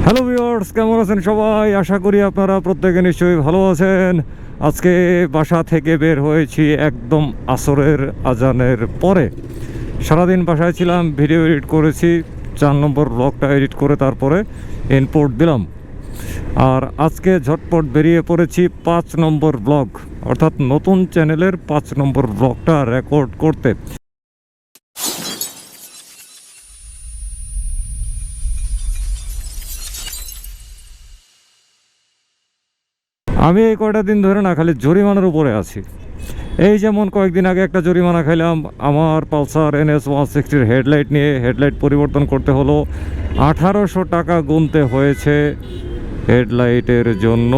Hello viewers, কেমন আছেন সবাই? আশা করি আপনারা প্রত্যেকে নিশ্চয়ই ভালো আছেন। আজকে বাসা থেকে বের হয়েছি একদম আসরের আজানের পরে। সারাদিন বাসায় ছিলাম, ভিডিও এডিট করেছি, 4 নম্বর ব্লগটা এডিট করে তারপরে ইনপুট দিলাম। আর আজকে ঝটপট বেরিয়ে পড়েছি 5 নম্বর ব্লগ, অর্থাৎ নতুন চ্যানেলের 5 নম্বর ব্লগটা রেকর্ড করতে। আমি এই কয়টা দিন ধরে না খালি জরিমানার উপরে আছি। এই যেমন কয়েকদিন আগে একটা জরিমানা খাইলাম আমার পালসার NS 160-র হেডলাইট নিয়ে। হেডলাইট পরিবর্তন করতে হলো, 1800 টাকা গুনতে হয়েছে হেডলাইটের জন্য।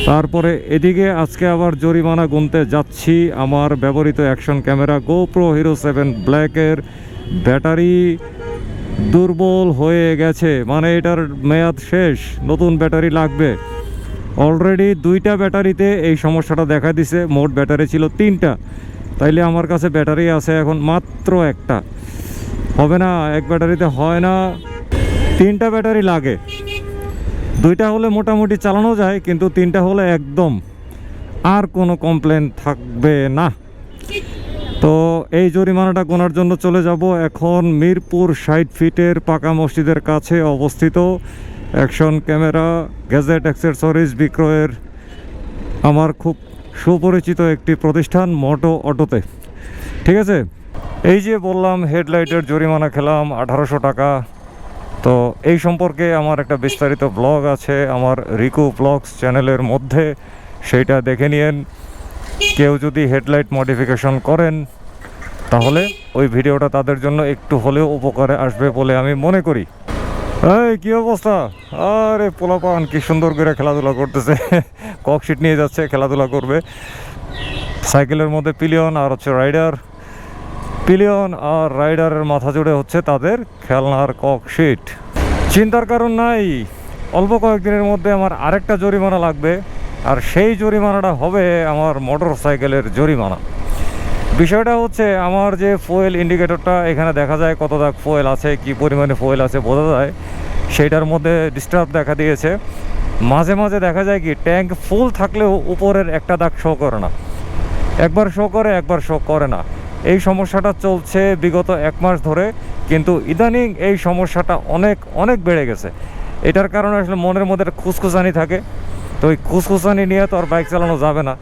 তারপরে এদিকে আজকে আবার জরিমানা গুনতে যাচ্ছি আমার ব্যবহৃত অ্যাকশন ক্যামেরা GoPro Hero 7 ব্ল্যাকের ব্যাটারি দুর্বল হয়ে গেছে, মানে এটার মেয়াদ শেষ, নতুন ব্যাটারি লাগবে। অলরেডি 2টা ব্যাটারিতে এই সমস্যাটা দেখা দিছে। মোট ব্যাটারি ছিল 3টা, তাইলে আমার কাছে ব্যাটারি আছে এখন মাত্র একটা। হবে না, এক ব্যাটারিতে হয় না, 3টা ব্যাটারি লাগে। 2টা হলে মোটামুটি চালানো যায়, কিন্তু 3টা হলে একদম আর কোনো কমপ্লেন থাকবে না। তো এই জরিমানাটা গোনার জন্য চলে যাব এখন মিরপুর 60 ফিটের পাকা মসজিদের কাছে অবস্থিত অ্যাকশন ক্যামেরা গ্যাজেট অ্যাক্সেসরিজ বিক্রয়ের আমার খুব সুপরিচিত একটি প্রতিষ্ঠান মোটোঅটোতে। ঠিক আছে, এই যে বললাম হেডলাইটের জরিমানা খেলাম 1800 টাকা। তো এই সম্পর্কে আমার একটা বিস্তারিত ব্লগ আছে আমার রিকু ব্লগস চ্যানেলের মধ্যে, সেইটা দেখে নিন। কেউ যদি হেডলাইট মডিফিকেশন করেন তাহলে ওই ভিডিওটা তাদের জন্য একটু হলেও উপকারে আসবে বলে আমি মনে করি। এই কি অবস্থা? আরে পোলাপান কি সুন্দর করে খেলাধুলা করতেছে, ককশিট নিয়ে যাচ্ছে, খেলাধুলা করবে। সাইকেলের মধ্যে পিলিয়ন আর হচ্ছে রাইডার, পিলিয়ন আর রাইডারের মাথা জুড়ে হচ্ছে তাদের খেলনার ককশিট। চিন্তার কারণ নাই, অল্প কয়েকদিনের মধ্যে আমার আরেকটা জরিমানা লাগবে, আর সেই জরিমানাটা হবে আমার মোটর সাইকেলের জরিমানা। বিষয়টা হচ্ছে আমার যে ফুয়েল ইন্ডিকেটরটা এখানে দেখা যায় কত দাগ ফুয়েল আছে, কি পরিমাণে ফুয়েল আছে বোঝা যায়, সেইটার মধ্যে ডিস্টার্ব দেখা দিয়েছে। মাঝে মাঝে দেখা যায় কি ট্যাঙ্ক ফুল থাকলেও উপরের একটা দাগ শো করে না, একবার শো করে একবার শো করে না। এই সমস্যাটা চলছে বিগত 1 মাস ধরে, কিন্তু ইদানিং এই সমস্যাটা অনেক অনেক বেড়ে গেছে। এটার কারণে আসলে মনের মধ্যে একটা খুসখুসানি থাকে। তো ওই খুসখুসানি নিয়ে তো আর বাইক চালানো যাবে না,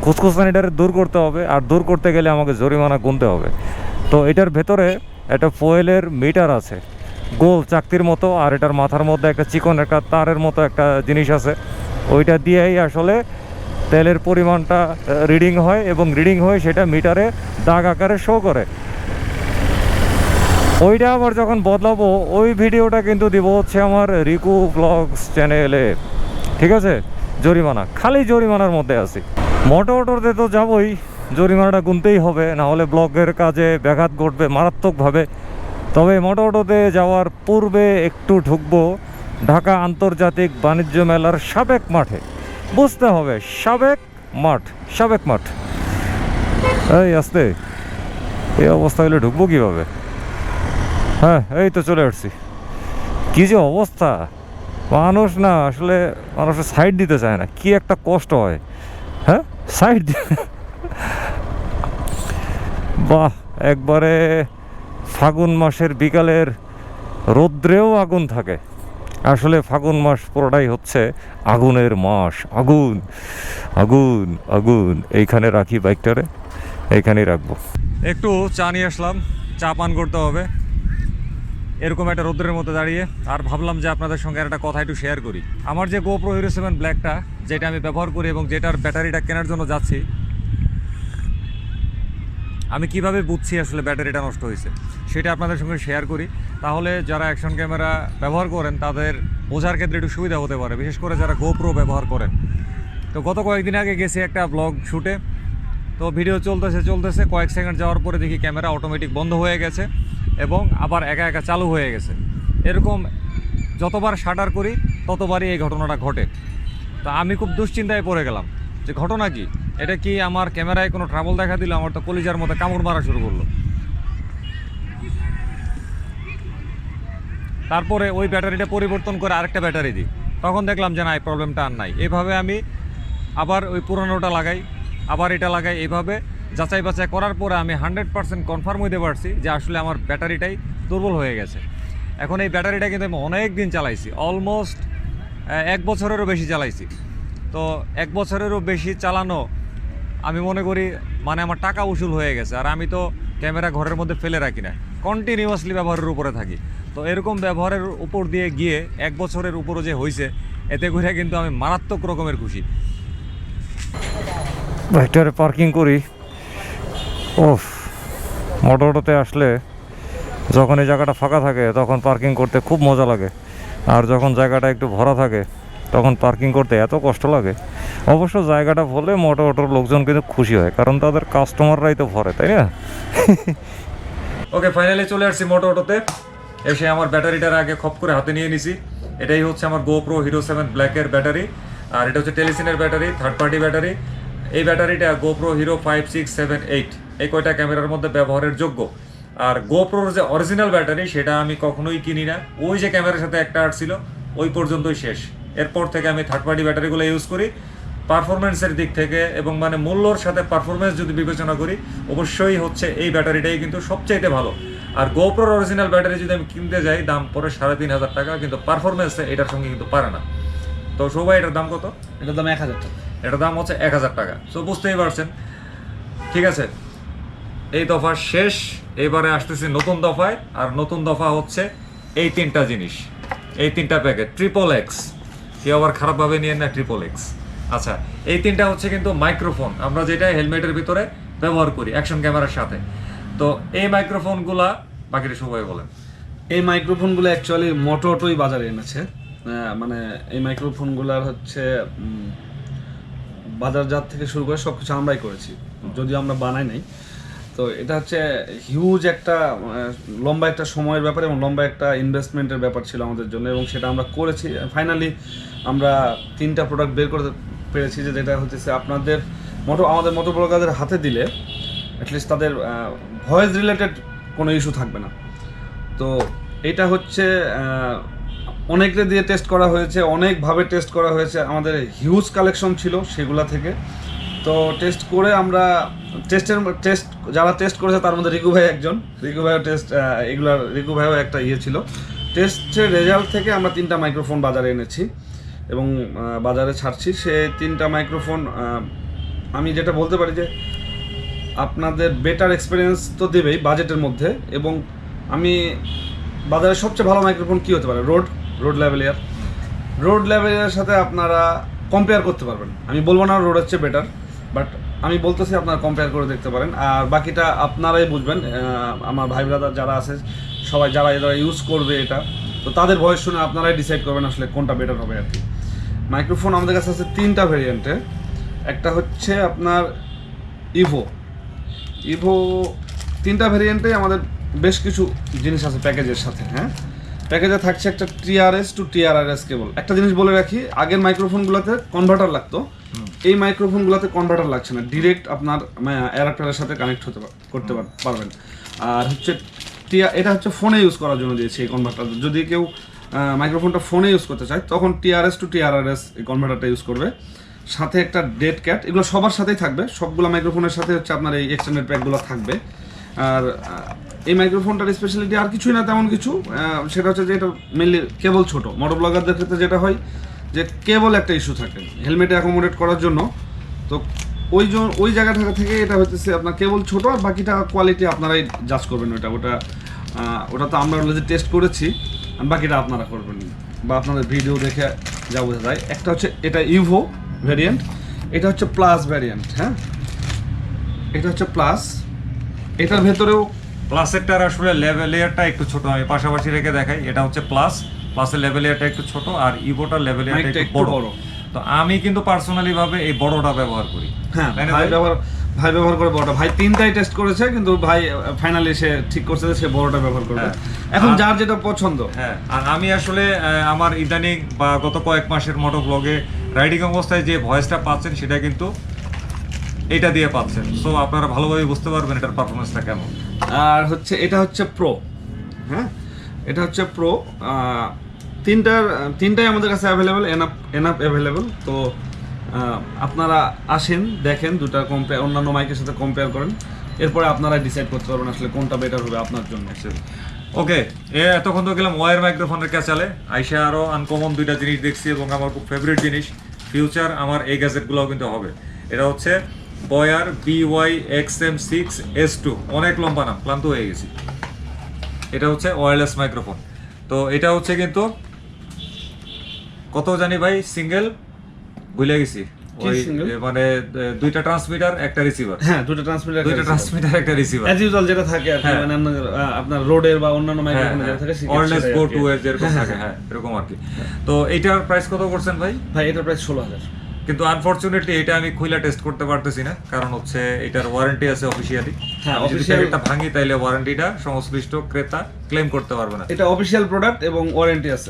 খুসখুসানিটারে দূর করতে হবে, আর দূর করতে গেলে আমাকে জরিমানা গুনতে হবে। তো এটার ভেতরে একটা ফুয়েলের মিটার আছে গোল চাকতির মতো, আর এটার মাথার মধ্যে একটা চিকন একটা তারের মতো একটা জিনিস আছে। ওইটা দিয়েই আসলে তেলের পরিমাণটা রিডিং হয়, এবং রিডিং হয়ে সেটা মিটারে দাগ আকারে শো করে। ওইটা আবার যখন বদলাবো ওই ভিডিওটা কিন্তু দিব হচ্ছে আমার রিকু ব্লগস চ্যানেলে। ঠিক আছে, জরিমানা খালি জরিমানার মধ্যে আছি। মোটোঅটোতে তো যাবই, জরিমানাটা গুনতেই হবে, না হলে ব্লগের কাজে ব্যাঘাত ঘটবে মারাত্মকভাবে। তবে মোটোঅটোতে যাওয়ার পূর্বে একটু ঢুকবো ঢাকা আন্তর্জাতিক বাণিজ্য মেলার সাবেক মাঠে। বুঝতে হবে সাবেক মাঠ, সাবেক মাঠ। এই আসতে এই অবস্থা হলে ঢুকবো কীভাবে? হ্যাঁ, এই তো চলে আসছি। কী যে অবস্থা, মানুষ না আসলে মানুষের সাইড দিতে চায় না, কি একটা কষ্ট হয়। হ্যাঁ, সাইড বাহ, একবারে ফাগুন মাসের বিকালের রৌদ্রেও আগুন থাকে। আসলে ফাগুন মাস পুরোটাই হচ্ছে আগুনের মাস। আগুন আগুন আগুন। এইখানে রাখি বাইকটারে, এইখানেই রাখবো। একটু চা নিয়ে আসলাম, চা পান করতে হবে এরকম একটা রৌদ্রের মধ্যে দাঁড়িয়ে। আর ভাবলাম যে আপনাদের সঙ্গে একটা কথা একটু শেয়ার করি। আমার যে GoPro Hero 7 ব্ল্যাকটা, যেটা আমি ব্যবহার করি এবং যেটার ব্যাটারিটা কেনার জন্য যাচ্ছি, আমি কিভাবে বুঝছি আসলে ব্যাটারিটা নষ্ট হয়েছে সেটা আপনাদের সঙ্গে শেয়ার করি। তাহলে যারা অ্যাকশন ক্যামেরা ব্যবহার করেন তাদের বোঝার ক্ষেত্রে একটু সুবিধা হতে পারে, বিশেষ করে যারা GoPro ব্যবহার করেন। তো গত কয়েকদিন আগে গেছি একটা ব্লগ শ্যুটে, তো ভিডিও চলতেছে কয়েক সেকেন্ড যাওয়ার পরে দেখি ক্যামেরা অটোমেটিক বন্ধ হয়ে গেছে এবং আবার একা একা চালু হয়ে গেছে। এরকম যতবার শাটার করি ততবারই এই ঘটনাটা ঘটে। তো আমি খুব দুশ্চিন্তায় পড়ে গেলাম যে ঘটনা কি, এটা কি আমার ক্যামেরায় কোনো ট্রাবল দেখা দিল? আমার তো কলিজার মধ্যে কামড় মারা শুরু করলো। তারপরে ওই ব্যাটারিটা পরিবর্তন করে আরেকটা ব্যাটারি দিই, তখন দেখলাম যে না এই প্রবলেমটা আর নাই। এভাবে আমি আবার ওই পুরোনোটা লাগাই, আবার এটা লাগাই, এইভাবে যাচাই বাছাই করার পরে আমি 100% কনফার্ম হইতে পারছি যে আসলে আমার ব্যাটারিটাই দুর্বল হয়ে গেছে। এখন এই ব্যাটারিটা কিন্তু আমি অনেক দিন চালাইছি, অলমোস্ট 1 বছরেরও বেশি চালাইছি। তো 1 বছরেরও বেশি চালানো আমি মনে করি মানে আমার টাকা উসুল হয়ে গেছে। আর আমি তো ক্যামেরা ঘরের মধ্যে ফেলে রাখি না, কন্টিনিউয়াসলি ব্যবহারের উপরে থাকি। তো এরকম ব্যবহারের উপর দিয়ে গিয়ে 1 বছরের উপরও যে হয়েছে, এতে করে কিন্তু আমি মারাত্মক রকমের খুশি। বাইকটারে পার্কিং করি। ওফ, মোটরতে আসলে যখন এই জায়গাটা ফাঁকা থাকে তখন পার্কিং করতে খুব মজা লাগে, আর যখন জায়গাটা একটু ভরা থাকে তখন পার্কিং করতে এত কষ্ট লাগে। অবশ্য জায়গাটা ভরলে মোটোর লোকজন কিন্তু খুশি হয়, কারণ তাদের কাস্টমাররাই তো ভরে, তাই না? ওকে, ফাইনালি চলে আসছি মোটোতে। এসে আমার ব্যাটারিটার আগে খপ করে হাতে নিয়ে নিছি। এটাই হচ্ছে আমার GoPro Hero 7 ব্ল্যাকের ব্যাটারি, আর এটা হচ্ছে টেলিসিনের ব্যাটারি, থার্ড পার্টি ব্যাটারি। এই ব্যাটারিটা GoPro Hero 5, 6, 7, 8 এই কয়টা ক্যামেরার মধ্যে ব্যবহারের যোগ্য। আর GoProর যে অরিজিনাল ব্যাটারি সেটা আমি কখনোই কিনি না, ওই যে ক্যামেরার সাথে একটা আসছিল ওই পর্যন্তই শেষ। এরপর থেকে আমি থার্ড পার্টি ব্যাটারিগুলো ইউজ করি। পারফরমেন্সের দিক থেকে এবং মানে মূল্যর সাথে পারফরমেন্স যদি বিবেচনা করি, অবশ্যই হচ্ছে এই ব্যাটারিটাই কিন্তু সবচাইতে ভালো। আর GoProর অরিজিনাল ব্যাটারি যদি আমি কিনতে যাই দাম পড়ে 3500 টাকা, কিন্তু পারফরমেন্সে এটার সঙ্গে কিন্তু পারে না। তো সবাই এটার দাম কত? এটার দাম 1000 টাকা। এটার দাম হচ্ছে 1000 টাকা। সো বুঝতেই পারছেন। ঠিক আছে, এই দফা শেষ, এবারে আসতেছি নতুন দফায়। আর নতুন দফা হচ্ছে এই 3টা জিনিস, এই 3টা প্যাকেট XXX। কেউ আবার খারাপভাবে নিয়ে না, XXX। আচ্ছা, এই 3টা হচ্ছে কিন্তু মাইক্রোফোন, আমরা যেটা হেলমেটের ভিতরে ব্যবহার করি অ্যাকশন ক্যামেরার সাথে। তো এই মাইক্রোফোনগুলা বাকিটা সবাই বলেন। এই মাইক্রোফোনগুলো অ্যাকচুয়ালি মোটোটোই বাজারে এনেছে। মানে এই মাইক্রোফোনগুলোর হচ্ছে বাজারজাত থেকে শুরু করে সব কিছু আমরাই করেছি, যদিও আমরা বানাই নাই। তো এটা হচ্ছে হিউজ একটা লম্বা একটা সময়ের ব্যাপার এবং লম্বা একটা ইনভেস্টমেন্টের ব্যাপার ছিল আমাদের জন্য, এবং সেটা আমরা করেছি। ফাইনালি আমরা 3টা প্রোডাক্ট বের করতে পেরেছি, যেটা হচ্ছে আপনাদের আমাদের মোটো ব্লগারদের হাতে দিলে অ্যাটলিস্ট তাদের ভয়েস রিলেটেড কোনো ইস্যু থাকবে না। তো এটা হচ্ছে অনেককে দিয়ে টেস্ট করা হয়েছে, অনেকভাবে টেস্ট করা হয়েছে, আমাদের হিউজ কালেকশন ছিল সেগুলা থেকে। তো টেস্ট করে আমরা টেস্ট যারা টেস্ট করেছে তার মধ্যে রিকু ভাই একজন। রিকু ভাইও রিকু ভাইও একটা ছিল। টেস্টের রেজাল্ট থেকে আমরা 3টা মাইক্রোফোন বাজারে এনেছি এবং বাজারে ছাড়ছি। সে 3টা মাইক্রোফোন আমি যেটা বলতে পারি যে আপনাদের বেটার এক্সপিরিয়েন্স তো দেবেই বাজেটের মধ্যে। এবং আমি বাজারের সবচেয়ে ভালো মাইক্রোফোন কী হতে পারে? রোড লেভেলিয়ার সাথে আপনারা কম্পেয়ার করতে পারবেন। আমি বলবো না রোড হচ্ছে বেটার, বাট আমি বলতেছি আপনারা কম্পেয়ার করে দেখতে পারেন। আর বাকিটা আপনারাই বুঝবেন। আমার ভাই ব্রাদার যারা আছে সবাই যারা ইউজ করবে এটা, তো তাদের ভয়েস শুনে আপনারাই ডিসাইড করবেন আসলে কোনটা বেটার হবে আর কি। মাইক্রোফোন আমাদের কাছে আছে 3টা ভেরিয়েন্টে। একটা হচ্ছে আপনার ইভো 3টা ভেরিয়েন্টে আমাদের বেশ কিছু জিনিস আছে প্যাকেজের সাথে। হ্যাঁ, প্যাকেজে থাকছে একটা TRS টু TRRS কেবল। একটা জিনিস বলে রাখি, আগের মাইক্রোফোনগুলোতে কনভার্টার লাগতো, এই মাইক্রোফোনগুলোতে কনভার্টার লাগছে না, ডিরেক্ট আপনার অ্যাডাপ্টারের সাথে কানেক্ট করতে পারবেন। আর হচ্ছে এটা হচ্ছে ফোনে ইউজ করার জন্য দিয়েছি এই কনভার্টার। যদি কেউ মাইক্রোফোনটা ফোনে ইউজ করতে চায় তখন TRS টু TRRS এই কনভার্টারটা ইউজ করবে। সাথে একটা ডেড ক্যাট, এগুলো সবার সাথেই থাকবে, সবগুলো মাইক্রোফোনের সাথে হচ্ছে আপনার এই এক্সটেন্ডেড প্যাকগুলো থাকবে। আর এই মাইক্রোফোনটার স্পেশালিটি আর কিছুই না তেমন কিছু, সেটা হচ্ছে যে এটা মেনলি কেবল ছোট। মোটো ব্লগারদের ক্ষেত্রে যেটা হয় যে কেবল একটা ইস্যু থাকে হেলমেটে অ্যাকোমোডেট করার জন্য, তো ওই জায়গাটা থেকে এটা হচ্ছে আপনার কেবল ছোট, আর বাকিটা কোয়ালিটি আপনারাই জাজ করবেন। ওটা তো আমরা অলরেডি টেস্ট করেছি, বাকিটা আপনারা করবেন বা আপনাদের ভিডিও দেখে যা বোঝা যায়। একটা হচ্ছে এটা ইভো ভ্যারিয়েন্ট, এটা হচ্ছে প্লাস ভ্যারিয়েন্ট। হ্যাঁ, এটা হচ্ছে প্লাস, এটার ভেতরেও প্লাসেরটার আসলে লেভেলিয়ারটা একটু ছোট, আমি পাশাপাশি রেখে দেখাই। এটা হচ্ছে প্লাসের লেভেলিয়ারটা একটু ছোট আর ইভোটার লেভেলিয়ারটা একটু বড়। তো আমি কিন্তু পার্সোনালি ভাবে এই বড়টা ব্যবহার করি। হ্যাঁ, ভাই ব্যবহার করে বড়টা। ভাই 3টাই টেস্ট করেছে, কিন্তু ভাই ফাইনালি সে ঠিক করছে যে সে বড়টা ব্যবহার করবে। এখন যার যেটা পছন্দ। হ্যাঁ, আর আমি আসলে আমার ইদানিং বা গত কয়েক মাসের মোটো ব্লগে রাইডিং অবস্থায় যে ভয়েসটা পাচ্ছেন সেটা কিন্তু এটা দিয়ে পাচ্ছেন। সো আপনারা ভালোভাবে বুঝতে পারবেন এটার পারফরমেন্সটা কেমন। আর হচ্ছে এটা হচ্ছে প্রো। হ্যাঁ, এটা হচ্ছে প্রো, তিনটাই আমাদের কাছে অ্যাভেলেবেল, এনাফ অ্যাভেলেবেল। তো আপনারা আসেন, দেখেন, দুটা কম্পেয়ার, অন্যান্য মাইকের সাথে কম্পেয়ার করেন, এরপরে আপনারা ডিসাইড করতে পারবেন আসলে কোনটা বেটার হবে আপনার জন্য। ওকে, এতক্ষণ তো গেলাম ওয়ার মাইক্রোফোনের ক্যাচালে, আইসা আরও আনকমন দুইটা জিনিস দেখছি এবং আমার খুব ফেভারিট জিনিস, ফিউচার আমার এই গ্যাজেটগুলোও কিন্তু হবে। এটা হচ্ছে বয়ার BY-XM6S2, অনেক লম্বা নাম, ক্লান্ত হয়ে গেছি। এটা হচ্ছে ওয়্যারলেস মাইক্রোফোন। তো এটা হচ্ছে কিন্তু কত জানি ভাই, সিঙ্গেল ভুলে গেছি, ওই মানে দুইটা ট্রান্সমিটার একটা রিসিভার। হ্যাঁ, দুইটা ট্রান্সমিটার একটা রিসিভার, অ্যাজ ইউজুয়াল যেটা থাকে আর কি, মানে আপনার রোডের বা অন্যান্য মাইক্রোফোনে যেটা থাকে ওয়্যারলেস গো টু এর যেরকম থাকে, হ্যাঁ এরকম আর কি। তো এইটার প্রাইস কত করছেন ভাই? এটার প্রাইস 16,000। কিন্তু আনফরচুনেটলি এটা আমি খুইলা টেস্ট করতে পারতেছি না, কারণ হচ্ছে এটার ওয়ারেন্টি আছে অফিশিয়ালি। হ্যাঁ, যদি প্যাকেটটা ভাঙি তাইলে ওয়ারেন্টিটা সংশ্লিষ্ট ক্রেতা ক্লেম করতে পারবে না। এটা অফিশিয়াল প্রোডাক্ট এবং ওয়ারেন্টি আছে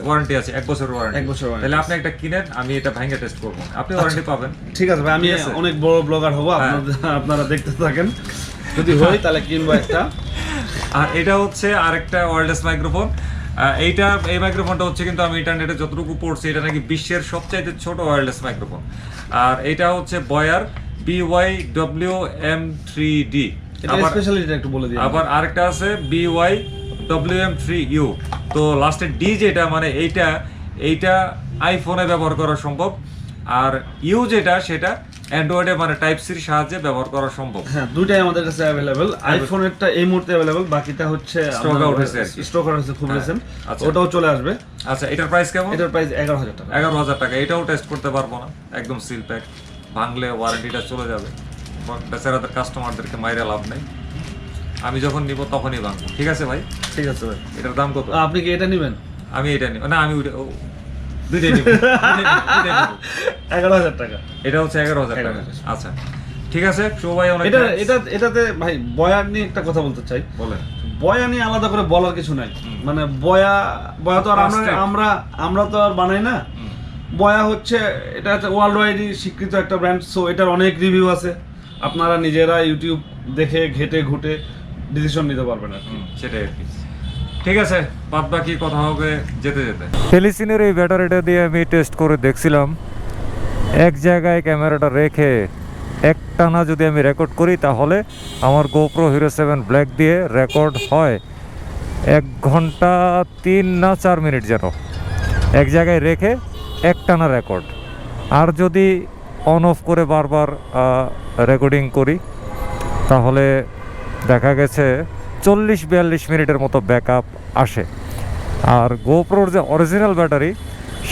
1 বছর ওয়ারেন্টি। তাহলে আপনি একটা কিনেন, আমি এটা ভাঙে টেস্ট করব, আপনি ওয়ারেন্টি পাবেন। ঠিক আছে ভাই, আমি অনেক বড় ব্লগার হব, আপনারা দেখতে থাকেন, যদি হয় তাহলে কিনবো একটা। আর এটা হচ্ছে আরেকটা ওয়্যারলেস মাইক্রোফোন। এই মাইক্রোফোনটা হচ্ছে কিন্তু আমি ইন্টারনেটে যতটুকু পড়ছি এটা নাকি বিশ্বের সবচাইতে ছোট ওয়্যারলেস মাইক্রোফোন। আর এটা হচ্ছে বয়ার BY-WM3D। আবার আরেকটা আছে BY-WM3U। তো লাস্টের ডি যেটা, মানে এইটা আইফোনে ব্যবহার করা সম্ভব, আর ইউ যেটা সেটা অ্যান্ড্রয়েডে মানে টাইপ সির সাহায্যে ব্যবহার করা সম্ভব। হ্যাঁ, দুইটাই আমাদের কাছে অ্যাভেলেবল। আইফোনেরটা এই মুহূর্তে অ্যাভেলেবল, বাকিটা হচ্ছে স্টক আউট হয়েছে, খুব রিসেন্ট, ওটাও চলে আসবে। আচ্ছা, এটার প্রাইস কেমন? এটার প্রাইস 11,000 টাকা। 11,000 টাকা। এটাও টেস্ট করতে পারবো না, একদম সিল প্যাক, ভাঙলে ওয়ারেন্টিটা চলে যাবে। বেচারাদের কাস্টমারদেরকে মাইরা লাভ নেই, আমি যখন নিব তখনই ভাঙবো। ঠিক আছে ভাই? ঠিক আছে ভাই। এটার দাম কত? আপনি কি এটা নেবেন? আমি এটা নিব না, আমি দুইটাই নিব। 11,000 টাকা। এটা হচ্ছে 11,000 টাকা। আচ্ছা ঠিক আছে ভাই, অনেক এটাতে ভাই বয়ার নিয়ে একটা কথা বলতে চাই। বলেন। বয়া নিয়ে আলাদা করে বলার কিছু নাই, মানে বয়া তো আর আমরা তো আর বানাই না। বয়া হচ্ছে, এটা হচ্ছে ওয়ার্ল্ড ওয়াইডই স্বীকৃত একটা ব্র্যান্ড। সো এটার অনেক রিভিউ আছে, আপনারা নিজেরা ইউটিউব দেখে ঘেটে ঘুটে ডিসিশন নিতে পারবেন আর কি। সেটাই আর কি। ঠিক আছে, বাদ বাকি কথা হবে যেতে যেতে। টেলিসিনের এই ব্যাটারিটা দিয়ে আমি টেস্ট করে দেখছিলাম, এক জায়গায় ক্যামেরাটা রেখে একটানা যদি আমি রেকর্ড করি তাহলে আমার GoPro Hero 7 ব্ল্যাক দিয়ে রেকর্ড হয় 1 ঘন্টা 3 না 4 মিনিট, যেন এক জায়গায় রেখে একটানা রেকর্ড। আর যদি অন অফ করে বারবার রেকর্ডিং করি তাহলে দেখা গেছে 40-42 মিনিটের মতো ব্যাকআপ আসে। আর GoProর যে অরিজিনাল ব্যাটারি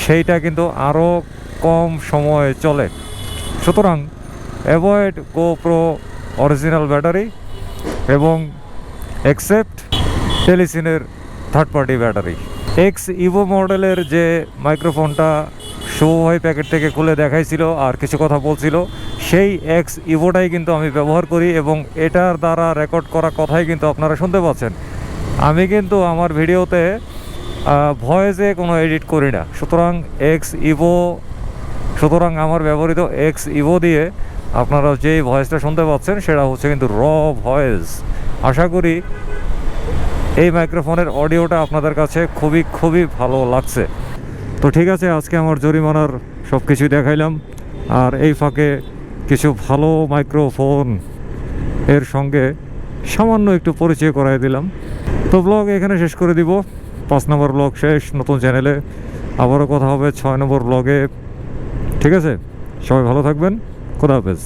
সেইটা কিন্তু আরও কম সময় চলে। সুতরাং অ্যাভয়েড GoPro অরিজিনাল ব্যাটারি এবং অ্যাকসেপ্ট টেলিসিনের থার্ড পার্টি ব্যাটারি। Evo মডেলের যে মাইক্রোফোনটা শুভভাই প্যাকেট থেকে খুলে দেখাইছিল আর কিছু কথা বলছিল, সেই Evoটাই কিন্তু আমি ব্যবহার করি এবং এটার দ্বারা রেকর্ড করা কথাই কিন্তু আপনারা শুনতে পাচ্ছেন। আমি কিন্তু আমার ভিডিওতে ভয়েসে কোনো এডিট করি না, সুতরাং আমার ব্যবহৃত Evo দিয়ে আপনারা যেই ভয়েসটা শুনতে পাচ্ছেন সেটা হচ্ছে কিন্তু র ভয়েস। আশা করি এই মাইক্রোফোনের অডিওটা আপনাদের কাছে খুবই ভালো লাগছে। তো ঠিক আছে, আজকে আমার জরিমানার সব কিছুই দেখাইলাম, আর এই ফাঁকে কিছু ভালো মাইক্রোফোন এর সঙ্গে সামান্য একটু পরিচয় করাই দিলাম। তো ব্লগ এখানে শেষ করে দিব, 5 নম্বর ব্লগ শেষ। নতুন চ্যানেলে আবারও কথা হবে 6 নম্বর ব্লগে। ঠিক আছে, সবাই ভালো থাকবেন, খোদা হাফেজ।